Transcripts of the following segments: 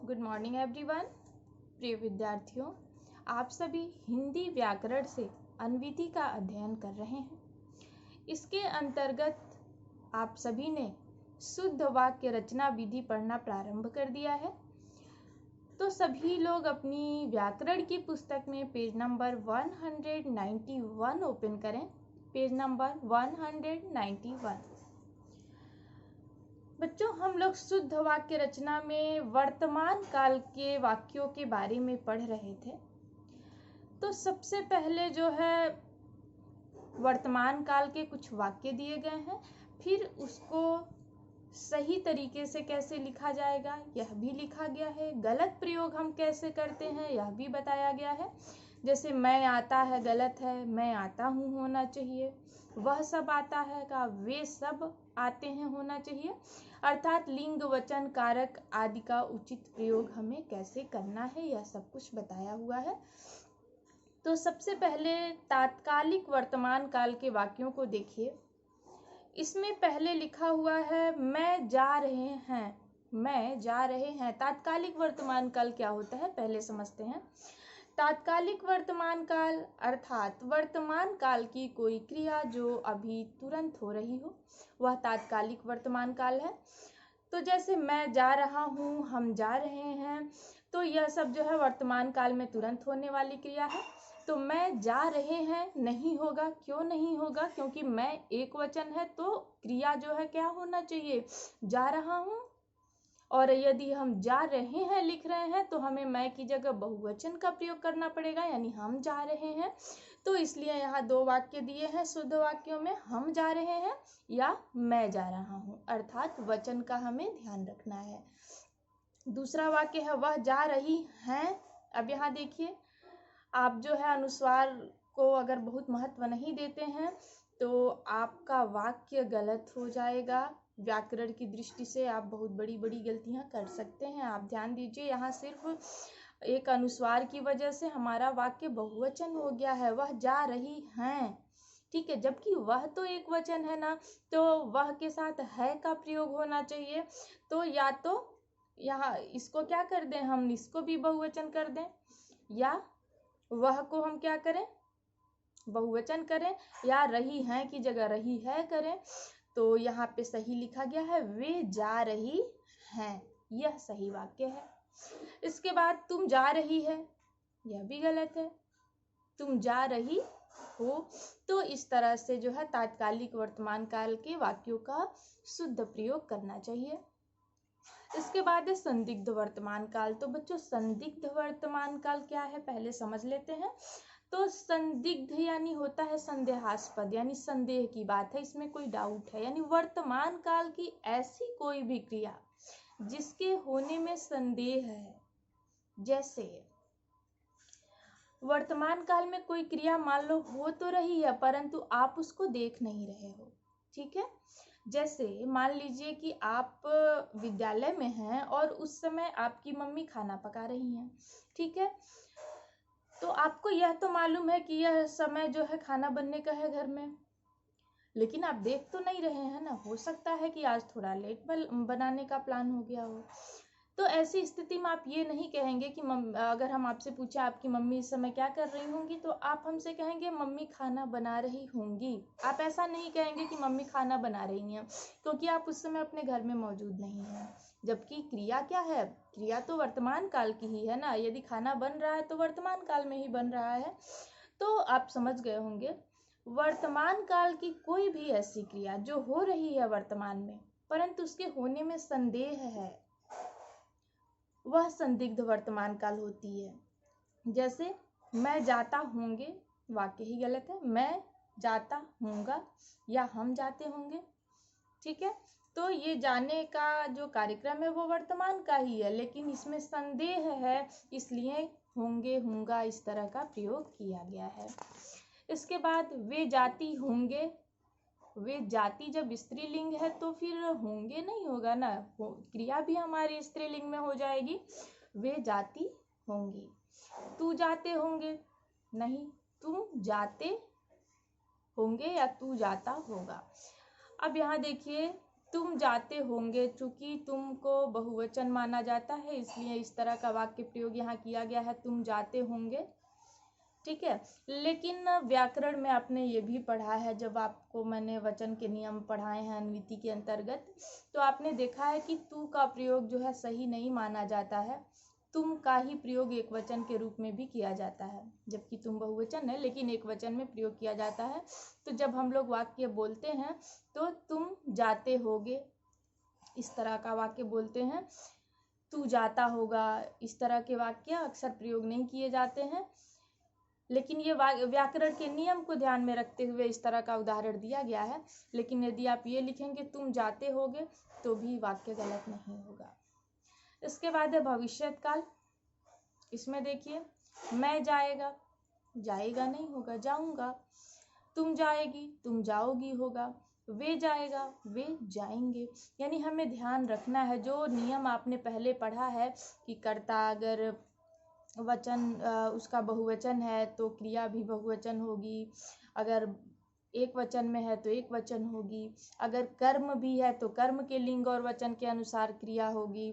Good morning everyone. प्रिय विद्यार्थियों, आप सभी हिंदी व्याकरण से अन्विति का अध्ययन कर रहे हैं। इसके अंतर्गत आप सभी ने शुद्ध वाक्य रचना विधि पढ़ना प्रारंभ कर दिया है। तो सभी लोग अपनी व्याकरण की पुस्तक में पेज नंबर 191 ओपन करें। Page number 191। बच्चों, हम लोग शुद्ध वाक्य रचना में वर्तमान काल के वाक्यों के बारे में पढ़ रहे थे। तो सबसे पहले जो है वर्तमान काल के कुछ वाक्य दिए गए हैं, फिर उसको सही तरीके से कैसे लिखा जाएगा यह भी लिखा गया है। गलत प्रयोग हम कैसे करते हैं यह भी बताया गया है। जैसे मैं आता है गलत है, मैं आता हूँ होना चाहिए। वह सब आता है का वे सब आते हैं होना चाहिए। अर्थात लिंग, वचन, कारक आदि का उचित प्रयोग हमें कैसे करना है यह सब कुछ बताया हुआ है। तो सबसे पहले तात्कालिक वर्तमान काल के वाक्यों को देखिए। इसमें पहले लिखा हुआ है मैं जा रहे हैं, मैं जा रहे हैं। तात्कालिक वर्तमान काल क्या होता है पहले समझते हैं। तात्कालिक वर्तमान काल अर्थात वर्तमान काल की कोई क्रिया जो अभी तुरंत हो रही हो, वह तात्कालिक वर्तमान काल है। तो जैसे मैं जा रहा हूँ, हम जा रहे हैं, तो यह सब जो है वर्तमान काल में तुरंत होने वाली क्रिया है। तो मैं जा रहे हैं नहीं होगा। क्यों नहीं होगा? क्योंकि मैं एक वचन है, तो क्रिया जो है क्या होना चाहिए? जा रहा हूँ। और यदि हम जा रहे हैं लिख रहे हैं तो हमें मैं की जगह बहुवचन का प्रयोग करना पड़ेगा, यानी हम जा रहे हैं। तो इसलिए यहाँ दो वाक्य दिए हैं शुद्ध वाक्यों में, हम जा रहे हैं या मैं जा रहा हूँ, अर्थात वचन का हमें ध्यान रखना है। दूसरा वाक्य है वह जा रही हैं। अब यहाँ देखिए, आप जो है अनुस्वार को अगर बहुत महत्व नहीं देते हैं तो आपका वाक्य गलत हो जाएगा। व्याकरण की दृष्टि से आप बहुत बड़ी बड़ी गलतियां कर सकते हैं। आप ध्यान दीजिए, यहाँ सिर्फ एक अनुस्वार की वजह से हमारा वाक्य बहुवचन हो गया है, वह जा रही हैं, ठीक है। जबकि वह तो एक वचन है ना, तो वह के साथ है का प्रयोग होना चाहिए। तो या तो यहाँ इसको क्या कर दें, हम इसको भी बहुवचन कर दें, या वह को हम क्या करें, बहुवचन करें, या रही हैं की जगह रही है करें। तो यहाँ पे सही लिखा गया है वे जा रही हैं, यह सही वाक्य है। इसके बाद तुम जा रही है, यह भी गलत है, तुम जा रही हो। तो इस तरह से जो है तात्कालिक वर्तमान काल के वाक्यों का शुद्ध प्रयोग करना चाहिए। इसके बाद है संदिग्ध वर्तमान काल। तो बच्चों, संदिग्ध वर्तमान काल क्या है पहले समझ लेते हैं। तो संदिग्ध यानी होता है संदेहास्पद, यानी संदेह की बात है, इसमें कोई डाउट है, यानी वर्तमान काल की ऐसी कोई भी क्रिया जिसके होने में संदेह है। जैसे वर्तमान काल में कोई क्रिया मान लो हो तो रही है परंतु आप उसको देख नहीं रहे हो, ठीक है। जैसे मान लीजिए कि आप विद्यालय में हैं और उस समय आपकी मम्मी खाना पका रही हैं, ठीक है। तो आपको यह तो मालूम है कि यह समय जो है खाना बनने का है घर में, लेकिन आप देख तो नहीं रहे हैं ना। हो सकता है कि आज थोड़ा लेट बनाने का प्लान हो गया हो। तो ऐसी स्थिति में आप ये नहीं कहेंगे कि अगर हम आपसे पूछे आपकी मम्मी इस समय क्या कर रही होंगी, तो आप हमसे कहेंगे मम्मी खाना बना रही होंगी। आप ऐसा नहीं कहेंगे कि मम्मी खाना बना रही हैं, क्योंकि आप उस समय अपने घर में मौजूद नहीं हैं। जबकि क्रिया क्या है, क्रिया तो वर्तमान काल की ही है ना। यदि खाना बन रहा है तो वर्तमान काल में ही बन रहा है। तो आप समझ गए होंगे, वर्तमान काल की कोई भी ऐसी क्रिया जो हो रही है वर्तमान में परंतु उसके होने में संदेह है, वह संदिग्ध वर्तमान काल होती है। जैसे मैं जाता होंगे, वाक्य ही गलत है, मैं जाता होऊंगा या हम जाते होंगे, ठीक है। तो ये जाने का जो कार्यक्रम है वो वर्तमान का ही है, लेकिन इसमें संदेह है, इसलिए होंगे, होऊंगा इस तरह का प्रयोग किया गया है। इसके बाद वे जाती होंगे। वे जाति जब स्त्रीलिंग है तो फिर होंगे नहीं होगा ना, क्रिया भी हमारी स्त्रीलिंग में हो जाएगी। वे जाती होंगी। तू जाते होंगे नहीं, तुम जाते होंगे या तू जाता होगा। अब यहाँ देखिए, तुम जाते होंगे, चूंकि तुमको बहुवचन माना जाता है इसलिए इस तरह का वाक्य प्रयोग यहाँ किया गया है, तुम जाते होंगे। ठीक है, लेकिन व्याकरण में आपने ये भी पढ़ा है, जब आपको मैंने वचन के नियम पढ़ाए हैं अन्विति के अंतर्गत, तो आपने देखा है कि तू का प्रयोग जो है सही नहीं माना जाता है, तुम का ही प्रयोग एक वचन के रूप में भी किया जाता है, जबकि तुम बहुवचन है लेकिन एक वचन में प्रयोग किया जाता है। तो जब हम लोग वाक्य बोलते हैं तो तुम जाते होगे इस तरह का वाक्य बोलते हैं, तू जाता होगा इस तरह के वाक्य अक्सर प्रयोग नहीं किए जाते हैं, लेकिन ये व्याकरण के नियम को ध्यान में रखते हुए इस तरह का उदाहरण दिया गया है। लेकिन यदि आप ये लिखेंगे तुम जाते होगे तो भी वाक्य गलत नहीं होगा। इसके बाद है भविष्यत काल। इसमें देखिए, मैं जाएगा, जाएगा नहीं होगा, जाऊंगा। तुम जाएगी, तुम जाओगी होगा। वे जाएगा, वे जाएंगे। यानी हमें ध्यान रखना है, जो नियम आपने पहले पढ़ा है कि कर्ता अगर वचन उसका बहुवचन है तो क्रिया भी बहुवचन होगी, अगर एक वचन में है तो एक वचन होगी, अगर कर्म भी है तो कर्म के लिंग और वचन के अनुसार क्रिया होगी।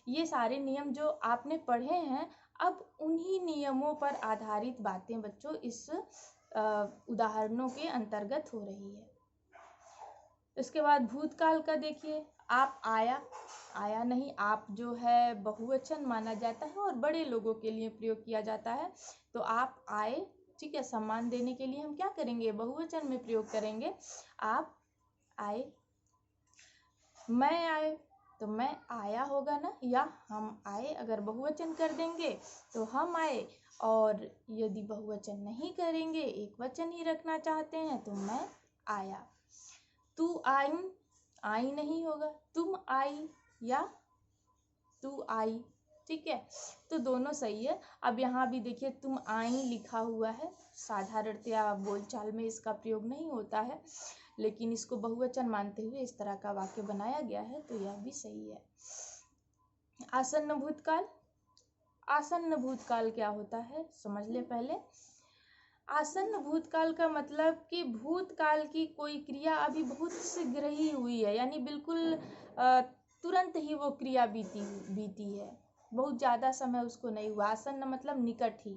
ये सारे नियम जो आपने पढ़े हैं, अब उन्हीं नियमों पर आधारित बातें बच्चों इस उदाहरणों के अंतर्गत हो रही है। इसके बाद भूतकाल का देखिए, आप आया, आया नहीं, आप जो है बहुवचन माना जाता है और बड़े लोगों के लिए प्रयोग किया जाता है। तो आप आए, ठीक है, सम्मान देने के लिए हम क्या करेंगे, बहुवचन में प्रयोग करेंगे, आप आए। मैं आए तो मैं आया होगा ना, या हम आए अगर बहुवचन कर देंगे तो हम आए, और यदि बहुवचन नहीं करेंगे एक वचन ही रखना चाहते हैं तो मैं आया। तू आई, आई नहीं होगा, तुम आई या तू आई। ठीक है, तो दोनों सही है। अब यहाँ भी देखिए तुम आई लिखा हुआ है, साधारणतया बोलचाल में इसका प्रयोग नहीं होता है, लेकिन इसको बहुवचन मानते हुए इस तरह का वाक्य बनाया गया है, तो यह भी सही है। आसन्न भूतकाल। आसन्न भूतकाल क्या होता है समझ ले पहले। आसन्न भूतकाल का मतलब कि भूतकाल की कोई क्रिया अभी बहुत शीघ्र ही हुई है, यानी बिल्कुल तुरंत ही वो क्रिया बीती है, बहुत ज़्यादा समय उसको नहीं हुआ। आसन्न मतलब निकट ही,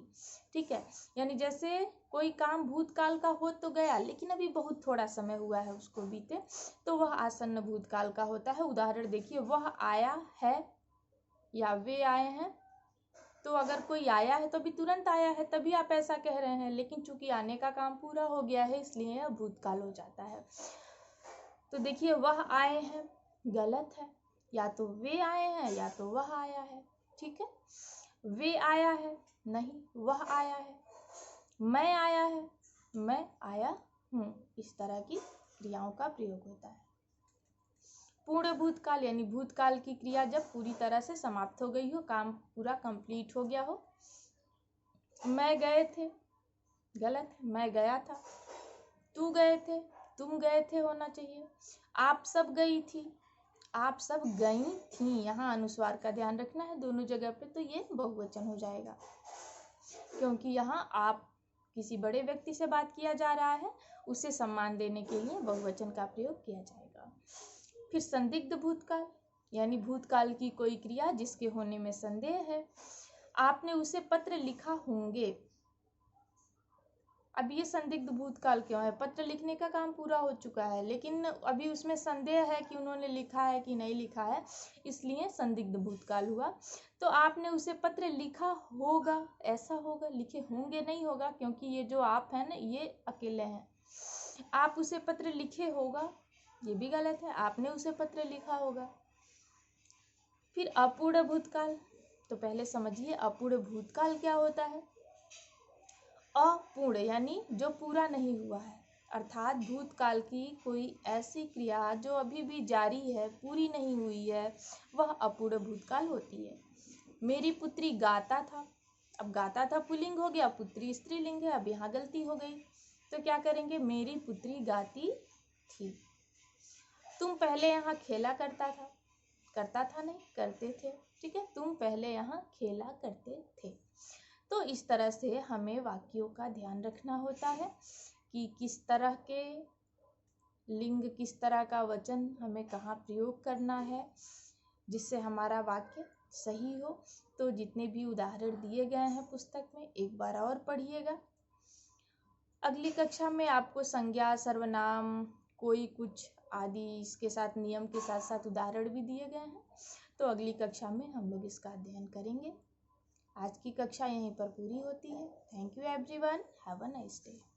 ठीक है, यानी जैसे कोई काम भूतकाल का हो तो गया लेकिन अभी बहुत थोड़ा समय हुआ है उसको बीते, तो वह आसन्न भूतकाल का होता है। उदाहरण देखिए, वह आया है या वे आए हैं, तो अगर कोई आया है तो अभी तुरंत आया है तभी आप ऐसा कह रहे हैं, लेकिन चूंकि आने का काम पूरा हो गया है इसलिए यह भूतकाल हो जाता है। तो देखिए, वह आए हैं गलत है, या तो वे आए हैं या तो वह आया है। ठीक है, वे आया है नहीं, वह आया है। मैं आया है, मैं आया हूँ। इस तरह की क्रियाओं का प्रयोग होता है। पूर्ण भूतकाल यानी भूतकाल की क्रिया जब पूरी तरह से समाप्त हो गई हो, काम पूरा कंप्लीट हो गया हो। मैं गए थे गलत है, मैं गया था। तू गए थे, तुम गए थे होना चाहिए। आप सब गई थी, आप सब गई थी। यहाँ अनुस्वार का ध्यान रखना है दोनों जगह पे, तो ये बहुवचन हो जाएगा, क्योंकि यहाँ आप किसी बड़े व्यक्ति से बात किया जा रहा है, उसे सम्मान देने के लिए बहुवचन का प्रयोग किया जाएगा। फिर संदिग्ध भूतकाल यानी भूतकाल की कोई क्रिया जिसके होने में संदेह है। आपने उसे पत्र लिखा होंगे। अब ये संदिग्ध भूतकाल क्यों है, पत्र लिखने का काम पूरा हो चुका है लेकिन अभी उसमें संदेह है कि उन्होंने लिखा है कि नहीं लिखा है, इसलिए संदिग्ध भूतकाल हुआ। तो आपने उसे पत्र लिखा होगा, ऐसा होगा, लिखे होंगे नहीं होगा, क्योंकि ये जो आप है ना ये अकेले हैं। आप उसे पत्र लिखे होगा, ये भी गलत है, आपने उसे पत्र लिखा होगा। फिर अपूर्ण भूतकाल, तो पहले समझिए अपूर्ण भूतकाल क्या होता है। अपूर्ण यानी जो पूरा नहीं हुआ है, अर्थात भूतकाल की कोई ऐसी क्रिया जो अभी भी जारी है, पूरी नहीं हुई है, वह अपूर्ण भूतकाल होती है। मेरी पुत्री गाता था, अब गाता था पुल्लिंग हो गया, पुत्री स्त्रीलिंग है, अब यहाँ गलती हो गई, तो क्या करेंगे, मेरी पुत्री गाती थी। तुम पहले यहाँ खेला करता था, करता था नहीं, करते थे, ठीक है, तुम पहले यहाँ खेला करते थे। तो इस तरह से हमें वाक्यों का ध्यान रखना होता है कि किस तरह के लिंग किस तरह का वचन हमें कहाँ प्रयोग करना है जिससे हमारा वाक्य सही हो। तो जितने भी उदाहरण दिए गए हैं पुस्तक में एक बार और पढ़िएगा। अगली कक्षा में आपको संज्ञा, सर्वनाम, कोई कुछ आदि इसके साथ नियम के साथ साथ उदाहरण भी दिए गए हैं। तो अगली कक्षा में हम लोग इसका अध्ययन करेंगे। आज की कक्षा यहीं पर पूरी होती है। Thank you everyone, have a nice day.